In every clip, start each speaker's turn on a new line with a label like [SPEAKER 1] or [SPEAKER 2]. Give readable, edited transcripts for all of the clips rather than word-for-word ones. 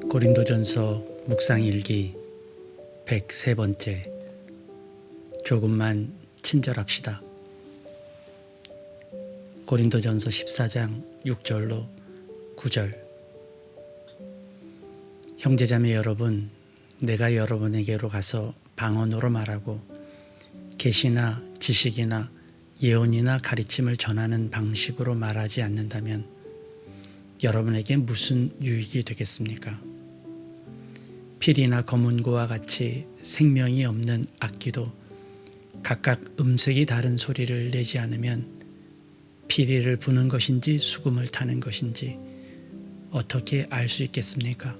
[SPEAKER 1] 고린도전서 묵상일기 103번째. 조금만 친절합시다. 고린도전서 14장 6절로 9절. 형제자매 여러분, 내가 여러분에게로 가서 방언으로 말하고 계시나 지식이나 예언이나 가르침을 전하는 방식으로 말하지 않는다면 여러분에게 무슨 유익이 되겠습니까? 필이나 검은고와 같이 생명이 없는 악기도 각각 음색이 다른 소리를 내지 않으면 피리를 부는 것인지 수금을 타는 것인지 어떻게 알 수 있겠습니까?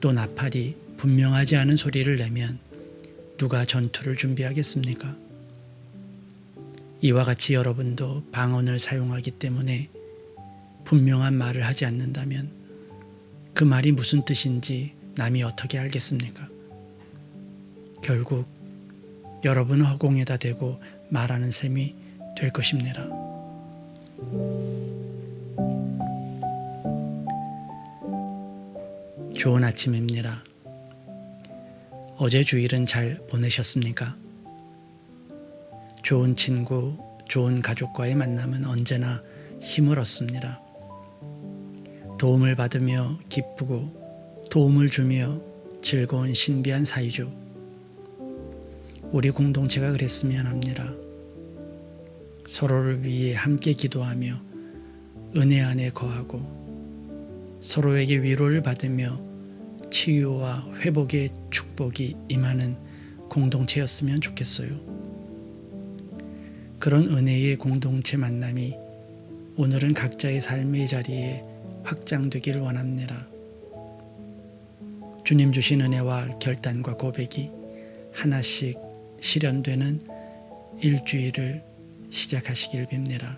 [SPEAKER 1] 또 나팔이 분명하지 않은 소리를 내면 누가 전투를 준비하겠습니까? 이와 같이 여러분도 방언을 사용하기 때문에 분명한 말을 하지 않는다면 그 말이 무슨 뜻인지 남이 어떻게 알겠습니까? 결국 여러분은 허공에다 대고 말하는 셈이 될 것입니다. 좋은 아침입니다. 어제 주일은 잘 보내셨습니까? 좋은 친구, 좋은 가족과의 만남은 언제나 힘을 얻습니다. 도움을 받으며 기쁘고 도움을 주며 즐거운 신비한 사이죠. 우리 공동체가 그랬으면 합니다. 서로를 위해 함께 기도하며 은혜 안에 거하고 서로에게 위로를 받으며 치유와 회복의 축복이 임하는 공동체였으면 좋겠어요. 그런 은혜의 공동체 만남이 오늘은 각자의 삶의 자리에 확장되길 원합니다. 주님 주신 은혜와 결단과 고백이 하나씩 실현되는 일주일을 시작하시길 빕니다.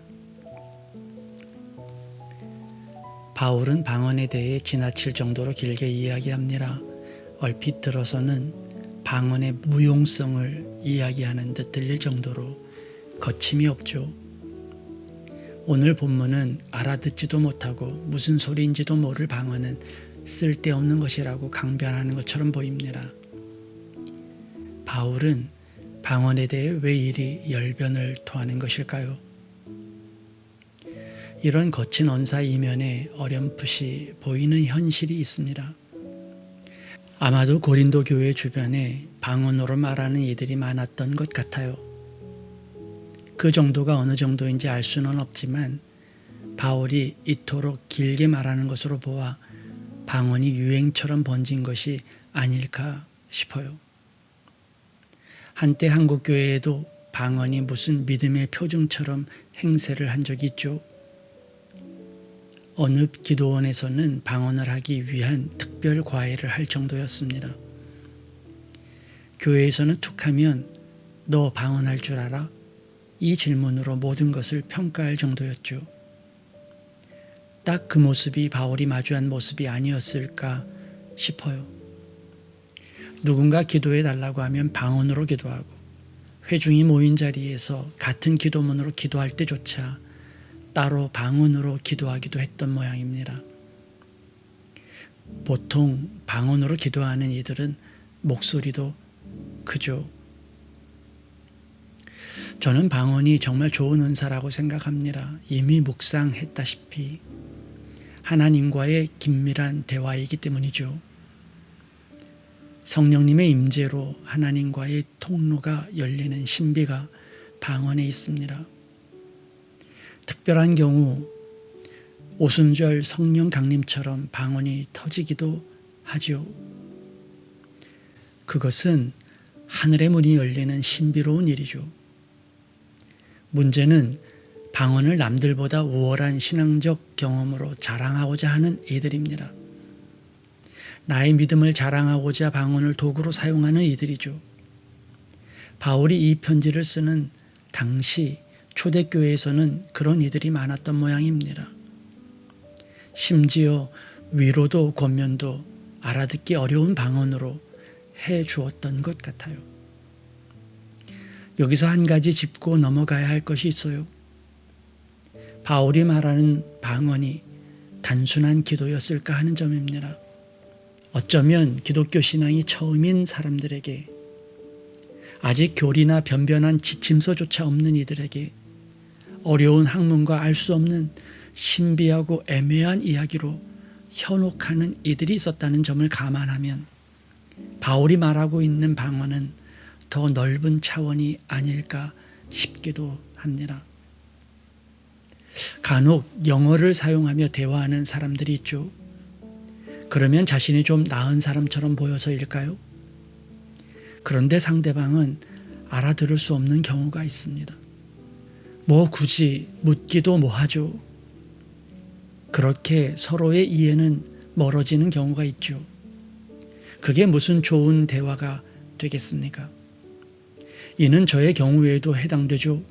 [SPEAKER 1] 바울은 방언에 대해 지나칠 정도로 길게 이야기합니다. 얼핏 들어서는 방언의 무용성을 이야기하는 듯 들릴 정도로 거침이 없죠. 오늘 본문은 알아듣지도 못하고 무슨 소리인지도 모를 방언은 쓸데없는 것이라고 강변하는 것처럼 보입니다. 바울은 방언에 대해 왜 이리 열변을 토하는 것일까요? 이런 거친 언사 이면에 어렴풋이 보이는 현실이 있습니다. 아마도 고린도 교회 주변에 방언으로 말하는 이들이 많았던 것 같아요. 그 정도가 어느 정도인지 알 수는 없지만 바울이 이토록 길게 말하는 것으로 보아 방언이 유행처럼 번진 것이 아닐까 싶어요. 한때 한국 교회에도 방언이 무슨 믿음의 표징처럼 행세를 한 적이 있죠. 어느 기도원에서는 방언을 하기 위한 특별 과외를 할 정도였습니다. 교회에서는 툭하면 너 방언할 줄 알아? 이 질문으로 모든 것을 평가할 정도였죠. 딱 그 모습이 바울이 마주한 모습이 아니었을까 싶어요. 누군가 기도해 달라고 하면 방언으로 기도하고 회중이 모인 자리에서 같은 기도문으로 기도할 때조차 따로 방언으로 기도하기도 했던 모양입니다. 보통 방언으로 기도하는 이들은 목소리도 크죠. 저는 방언이 정말 좋은 은사라고 생각합니다. 이미 묵상했다시피 하나님과의 긴밀한 대화이기 때문이죠. 성령님의 임재로 하나님과의 통로가 열리는 신비가 방언에 있습니다. 특별한 경우 오순절 성령 강림처럼 방언이 터지기도 하죠. 그것은 하늘의 문이 열리는 신비로운 일이죠. 문제는 방언을 남들보다 우월한 신앙적 경험으로 자랑하고자 하는 이들입니다. 나의 믿음을 자랑하고자 방언을 도구로 사용하는 이들이죠. 바울이 이 편지를 쓰는 당시 초대교회에서는 그런 이들이 많았던 모양입니다. 심지어 위로도 권면도 알아듣기 어려운 방언으로 해 주었던 것 같아요. 여기서 한 가지 짚고 넘어가야 할 것이 있어요. 바울이 말하는 방언이 단순한 기도였을까 하는 점입니다. 어쩌면 기독교 신앙이 처음인 사람들에게, 아직 교리나 변변한 지침서조차 없는 이들에게 어려운 학문과 알 수 없는 신비하고 애매한 이야기로 현혹하는 이들이 있었다는 점을 감안하면 바울이 말하고 있는 방언은 더 넓은 차원이 아닐까 싶기도 합니다. 간혹 영어를 사용하며 대화하는 사람들이 있죠. 그러면 자신이 좀 나은 사람처럼 보여서일까요? 그런데 상대방은 알아들을 수 없는 경우가 있습니다. 뭐 굳이 묻기도 뭐하죠. 그렇게 서로의 이해는 멀어지는 경우가 있죠. 그게 무슨 좋은 대화가 되겠습니까? 이는 저의 경우에도 해당되죠.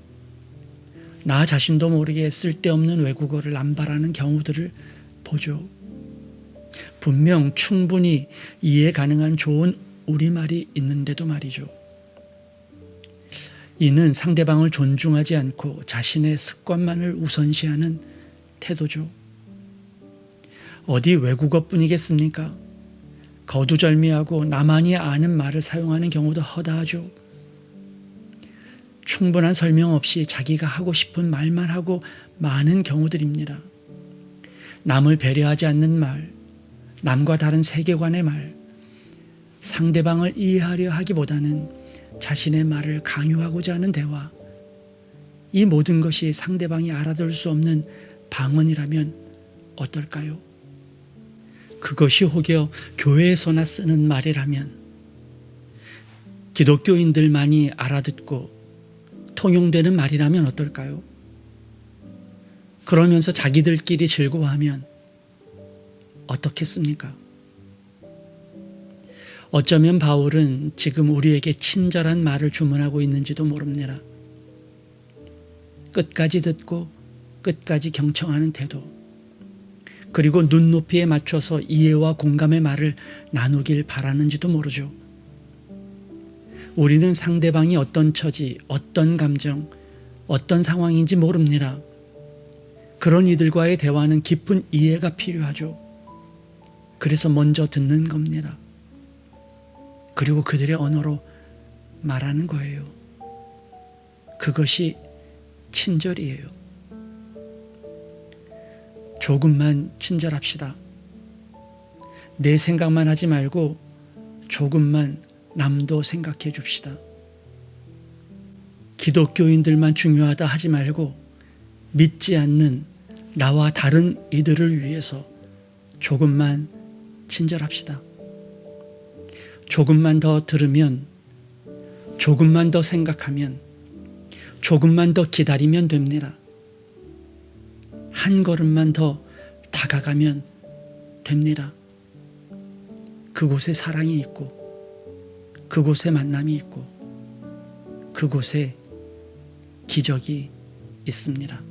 [SPEAKER 1] 나 자신도 모르게 쓸데없는 외국어를 남발하는 경우들을 보죠. 분명 충분히 이해 가능한 좋은 우리말이 있는데도 말이죠. 이는 상대방을 존중하지 않고 자신의 습관만을 우선시하는 태도죠. 어디 외국어뿐이겠습니까? 거두절미하고 나만이 아는 말을 사용하는 경우도 허다하죠. 충분한 설명 없이 자기가 하고 싶은 말만 하고 많은 경우들입니다. 남을 배려하지 않는 말, 남과 다른 세계관의 말, 상대방을 이해하려 하기보다는 자신의 말을 강요하고자 하는 대화, 이 모든 것이 상대방이 알아들을 수 없는 방언이라면 어떨까요? 그것이 혹여 교회에서나 쓰는 말이라면, 기독교인들만이 알아듣고 통용되는 말이라면 어떨까요? 그러면서 자기들끼리 즐거워하면 어떻겠습니까? 어쩌면 바울은 지금 우리에게 친절한 말을 주문하고 있는지도 모릅니다. 끝까지 듣고 끝까지 경청하는 태도, 그리고 눈높이에 맞춰서 이해와 공감의 말을 나누길 바라는지도 모르죠. 우리는 상대방이 어떤 처지, 어떤 감정, 어떤 상황인지 모릅니다. 그런 이들과의 대화는 깊은 이해가 필요하죠. 그래서 먼저 듣는 겁니다. 그리고 그들의 언어로 말하는 거예요. 그것이 친절이에요. 조금만 친절합시다. 내 생각만 하지 말고 조금만 남도 생각해 줍시다. 기독교인들만 중요하다 하지 말고 믿지 않는 나와 다른 이들을 위해서 조금만 친절합시다. 조금만 더 들으면, 조금만 더 생각하면, 조금만 더 기다리면 됩니다. 한 걸음만 더 다가가면 됩니다. 그곳에 사랑이 있고, 그곳에 만남이 있고, 그곳에 기적이 있습니다.